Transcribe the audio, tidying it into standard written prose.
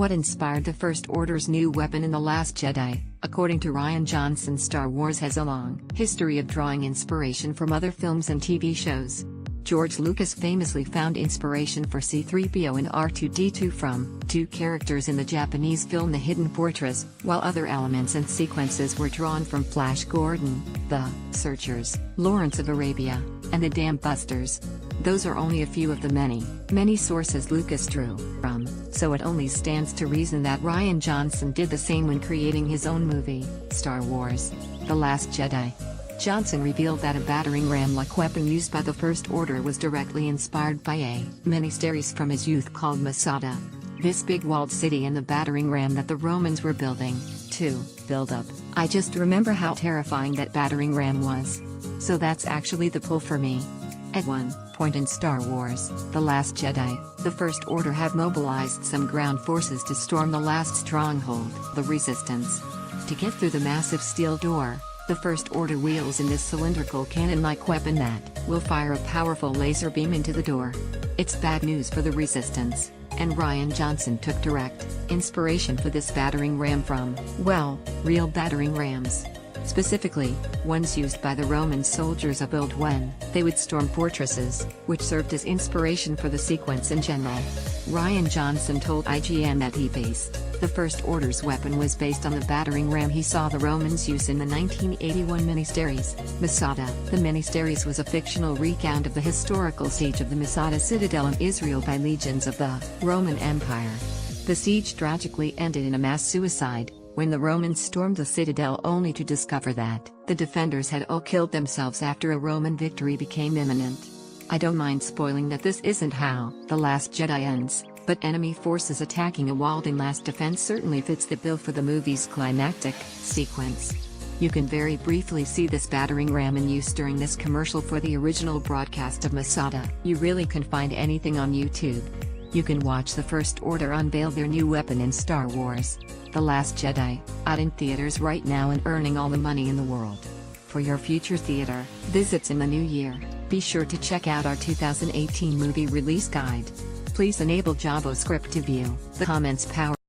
What inspired the First Order's new weapon in The Last Jedi? According to Rian Johnson, Star Wars has a long history of drawing inspiration from other films and TV shows. George Lucas famously found inspiration for C-3PO and R2-D2 from two characters in the Japanese film The Hidden Fortress, while other elements and sequences were drawn from Flash Gordon, The Searchers, Lawrence of Arabia, and the Dam Busters. Those are only a few of the many sources Lucas drew from, so it only stands to reason that Rian Johnson did the same when creating his own movie, Star Wars: The Last Jedi. Johnson revealed that a battering ram-like weapon used by the First Order was directly inspired by a mini-series from his youth called Masada. This big walled city and the battering ram that the Romans were building to build up. I just remember how terrifying that battering ram was. So that's actually the pull for me. At one point in Star Wars: The Last Jedi, the First Order have mobilized some ground forces to storm the last stronghold, the Resistance. To get through the massive steel door, the First Order wheels in this cylindrical cannon-like weapon that will fire a powerful laser beam into the door. It's bad news for the Resistance, and Rian Johnson took direct inspiration for this battering ram from, well, real battering rams. Specifically, ones used by the Roman soldiers of old when they would storm fortresses, which served as inspiration for the sequence in general. Rian Johnson told IGN that he based the First Order's weapon was based on the battering ram he saw the Romans use in the 1981 miniseries, Masada. The miniseries was a fictional recount of the historical siege of the Masada citadel in Israel by legions of the Roman Empire. The siege tragically ended in a mass suicide, when the Romans stormed the citadel only to discover that the defenders had all killed themselves after a Roman victory became imminent. I don't mind spoiling that this isn't how The Last Jedi ends, but enemy forces attacking a walled-in last defense certainly fits the bill for the movie's climactic sequence. You can very briefly see this battering ram in use during this commercial for the original broadcast of Masada. You really can find anything on YouTube. You can watch the First Order unveil their new weapon in Star Wars: The Last Jedi, out in theaters right now and earning all the money in the world. For your future theater visits in the new year, be sure to check out our 2018 movie release guide. Please enable JavaScript to view the comments powered